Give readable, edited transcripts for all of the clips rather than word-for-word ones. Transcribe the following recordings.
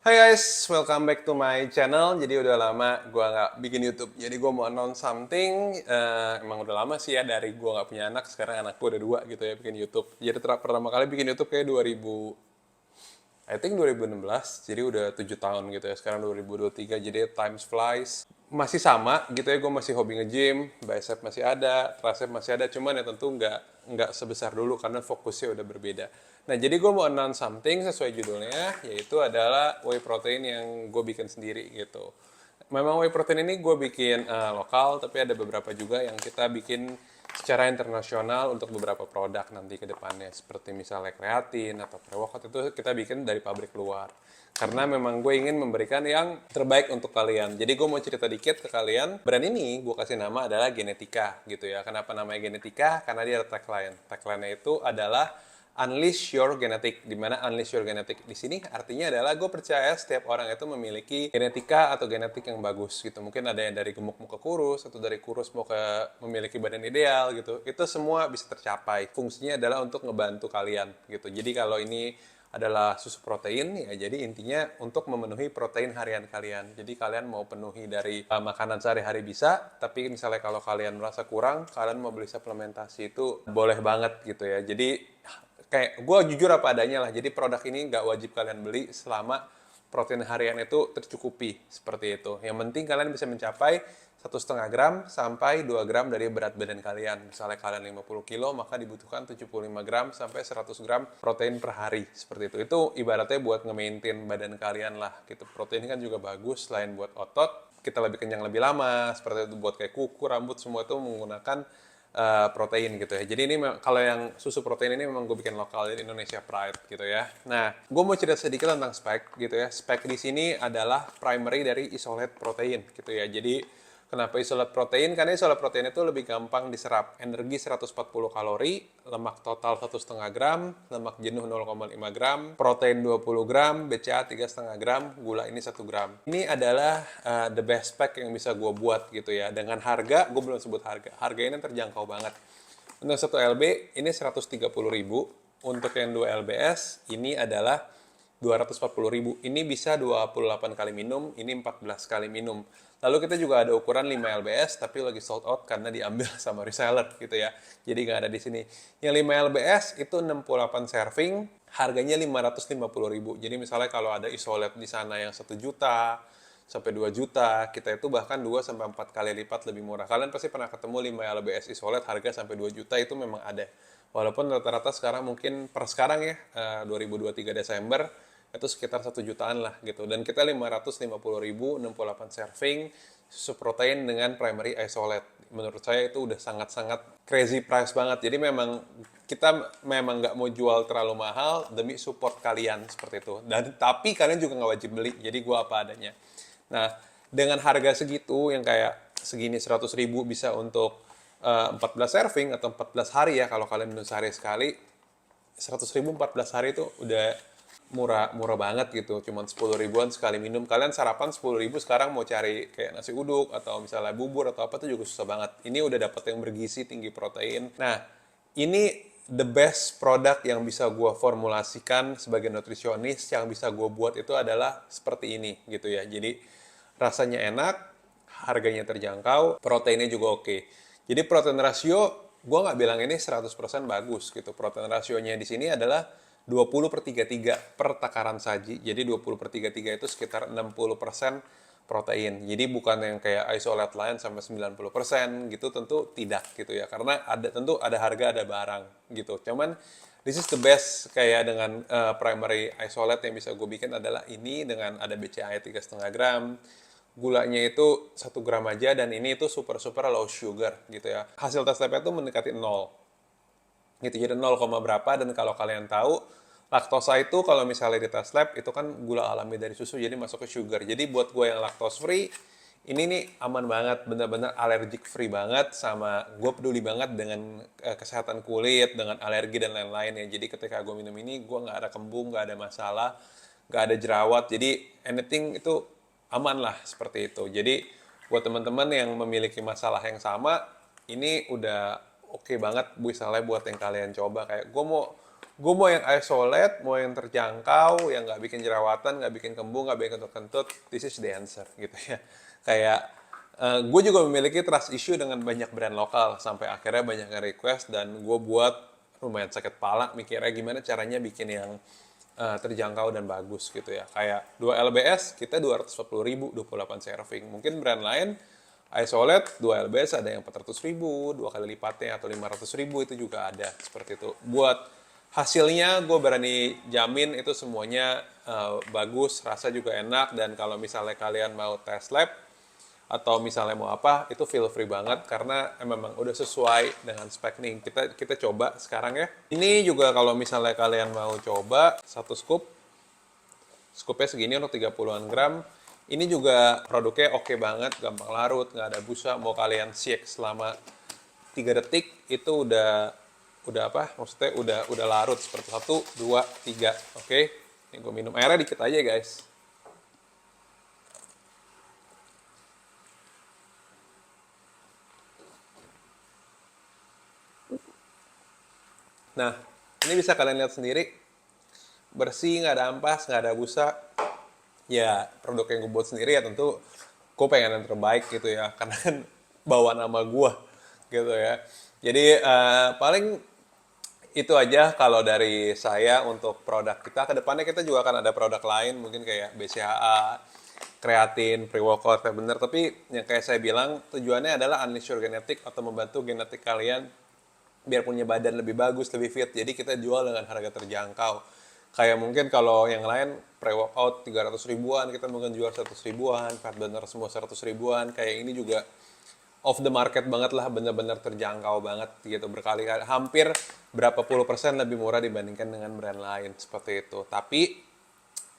Hai guys, welcome back to my channel. Jadi udah lama gua nggak bikin YouTube. Jadi gua mau announce something. Emang udah lama sih ya dari gua nggak punya anak. Sekarang anak gua udah dua gitu ya bikin YouTube. Jadi pertama kali bikin YouTube kayak 2000, I think 2016. Jadi udah 7 tahun gitu ya. Sekarang 2023. Jadi times flies. Masih sama gitu ya. Gue masih hobi nge-gym. Bicep masih ada, tricep masih ada. Cuman ya tentu nggak sebesar dulu karena fokusnya udah berbeda. Nah, jadi gue mau announce something sesuai judulnya, yaitu adalah whey protein yang gue bikin sendiri gitu. Memang whey protein ini gue bikin lokal, tapi ada beberapa juga yang kita bikin secara internasional untuk beberapa produk nanti ke depannya. Seperti misalnya kreatin atau pre-workout itu kita bikin dari pabrik luar. Karena memang gue ingin memberikan yang terbaik untuk kalian. Jadi gue mau cerita dikit ke kalian. Brand ini gue kasih nama adalah Genetika gitu ya. Kenapa namanya Genetika? Karena dia ada tagline. Tagline-nya itu adalah Unleash Your Genetic, di mana Unleash Your Genetic di sini artinya adalah gue percaya setiap orang itu memiliki genetika atau genetik yang bagus gitu. Mungkin ada yang dari gemuk mau ke kurus, atau dari kurus mau ke memiliki badan ideal gitu. Itu semua bisa tercapai. Fungsinya adalah untuk ngebantu kalian gitu. Jadi kalau ini adalah susu protein ya, jadi intinya untuk memenuhi protein harian kalian. Jadi kalian mau penuhi dari makanan sehari-hari bisa, tapi misalnya kalau kalian merasa kurang, kalian mau beli suplementasi itu boleh banget gitu ya. Jadi kayak gue jujur apa adanya lah. Jadi produk ini nggak wajib kalian beli selama protein harian itu tercukupi seperti itu. Yang penting kalian bisa mencapai 1,5 gram sampai 2 gram dari berat badan kalian. Misalnya kalian 50 kilo, maka dibutuhkan 75 gram sampai 100 gram protein per hari. Seperti itu. Itu ibaratnya buat nge-maintain badan kalian lah. Gitu. Protein kan juga bagus selain buat otot. Kita lebih kenyang lebih lama. Seperti itu buat kayak kuku, rambut, semua itu menggunakan protein gitu ya. Jadi ini kalau yang susu protein ini memang gue bikin lokal di Indonesia Pride gitu ya. Nah, gue mau cerita sedikit tentang spek gitu ya. Spek di sini adalah primary dari isolate protein gitu ya. Jadi kenapa isolate protein? Karena isolate protein itu lebih gampang diserap. Energi 140 kalori, lemak total 1,5 gram, lemak jenuh 0,5 gram, protein 20 gram, BCA 3,5 gram, gula ini 1 gram. Ini adalah the best pack yang bisa gue buat gitu ya. Dengan harga, gue belum sebut harga. Harga ini terjangkau banget. Untuk 1 LB ini 130.000. Untuk yang 2 LBS ini adalah 240.000. Ini bisa 28 kali minum, ini 14 kali minum. Lalu kita juga ada ukuran 5 LBS, tapi lagi sold out karena diambil sama reseller gitu ya. Jadi nggak ada di sini. Yang 5 LBS itu 68 serving, harganya 550.000. Jadi misalnya kalau ada isolate di sana yang 1 juta, sampai 2 juta, kita itu bahkan 2 sampai 4 kali lipat lebih murah. Kalian pasti pernah ketemu 5 LBS isolate harga sampai 2 juta itu memang ada. Walaupun rata-rata sekarang mungkin per sekarang ya, 2023 Desember, itu sekitar 1 jutaan lah gitu. Dan kita 550.000, 68 serving, susu protein dengan primary isolate. Menurut saya itu udah sangat-sangat crazy price banget. Jadi memang kita memang nggak mau jual terlalu mahal demi support kalian seperti itu. Dan tapi kalian juga nggak wajib beli. Jadi gua apa adanya. Nah, dengan harga segitu yang kayak segini 100.000 bisa untuk 14 serving atau 14 hari ya kalau kalian minum sehari sekali. 100.000 14 hari itu udah murah murah banget gitu, cuman 10 ribuan sekali minum. Kalian sarapan 10.000, sekarang mau cari kayak nasi uduk atau misalnya bubur atau apa tuh juga susah banget. Ini udah dapat yang bergizi, tinggi protein. Nah, ini the best produk yang bisa gue formulasikan sebagai nutrisionis, yang bisa gue buat itu adalah seperti ini gitu ya. Jadi rasanya enak, harganya terjangkau, proteinnya juga oke. Jadi protein rasio, gue nggak bilang ini 100% bagus gitu. Protein rasionya di sini adalah 20/33 per takaran saji. Jadi 20/33 itu sekitar 60% protein. Jadi bukan yang kayak isolate lain sampai 90% gitu, tentu tidak gitu ya. Karena tentu ada harga, ada barang gitu. Cuman this is the best kayak dengan primary isolate yang bisa gue bikin adalah ini dengan ada BCAA 3,5 gram, gulanya itu 1 gram aja, dan ini itu super super low sugar gitu ya. Hasil tes labnya itu mendekati 0 gitu, jadi 0, berapa. Dan kalau kalian tahu laktosa itu kalau misalnya di tes lab itu kan gula alami dari susu, jadi masuk ke sugar. Jadi buat gue yang lactose free ini nih aman banget, bener-bener allergic free banget. Sama gue peduli banget dengan kesehatan kulit, dengan alergi dan lain-lain ya. Jadi ketika gue minum ini gue nggak ada kembung, nggak ada masalah, nggak ada jerawat. Jadi anything itu aman lah seperti itu. Jadi buat teman-teman yang memiliki masalah yang sama, ini udah oke banget misalnya buat yang kalian coba. Kayak gue mau gue mau yang isolate, mau yang terjangkau, yang nggak bikin jerawatan, nggak bikin kembung, nggak bikin kentut-kentut. This is the answer gitu ya. Kayak gue juga memiliki trust issue dengan banyak brand lokal sampai akhirnya banyak yang request dan gue buat lumayan sakit pala mikirnya gimana caranya bikin yang terjangkau dan bagus gitu ya. Kayak 2 LBS kita 240.000 28 serving. Mungkin brand lain isolate 2 LBS ada yang 400.000, 2 kali lipatnya atau 500.000 itu juga ada seperti itu. Buat hasilnya gue berani jamin itu semuanya bagus, rasa juga enak dan kalau misalnya kalian mau tes lab atau misalnya mau apa itu feel free banget karena memang udah sesuai dengan spek nih. Kita coba sekarang ya. Ini juga kalau misalnya kalian mau coba satu scoopnya segini untuk 30-an gram. Ini juga produknya oke banget, gampang larut, nggak ada busa. Mau kalian shake selama 3 detik itu udah apa? Maksudnya udah larut seperti 1, 2, 3. Oke. Ini gue minum airnya dikit aja guys. Nah, ini bisa kalian lihat sendiri. Bersih, nggak ada ampas, nggak ada busa. Ya, produk yang gue buat sendiri ya tentu gue pengen yang terbaik gitu ya. Karena kan bawa nama gue gitu ya. Jadi paling itu aja kalau dari saya untuk produk kita. Kedepannya kita juga akan ada produk lain, mungkin kayak BCAA, kreatin, pre-workout, kayak bener. Tapi yang kayak saya bilang, tujuannya adalah unleash your genetic atau membantu genetik kalian biar punya badan lebih bagus, lebih fit. Jadi kita jual dengan harga terjangkau. Kayak mungkin kalau yang lain pre-workout 300 ribuan, kita mungkin jual 100 ribuan, fat burner semua 100 ribuan. Kayak ini juga off the market banget lah, bener-bener terjangkau banget gitu, berkali-kali. Hampir berapa puluh persen lebih murah dibandingkan dengan brand lain, seperti itu. Tapi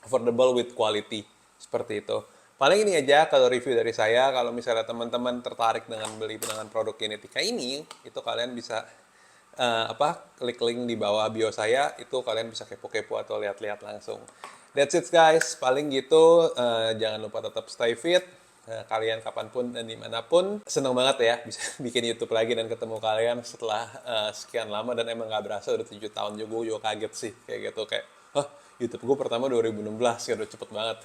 affordable with quality, seperti itu. Paling ini aja kalau review dari saya. Kalau misalnya teman-teman tertarik dengan beli dengan produk Genetika ini, itu kalian bisa klik link di bawah bio saya, itu kalian bisa kepo-kepo atau lihat-lihat langsung. That's it guys, paling gitu. Jangan lupa tetap stay fit. Kalian kapanpun dan dimanapun. Seneng banget ya bisa bikin YouTube lagi dan ketemu kalian setelah sekian lama dan emang gak berasa udah 7 tahun juga. Gue juga kaget sih kayak gitu, kayak YouTube gue pertama 2016 ya, udah cepet banget.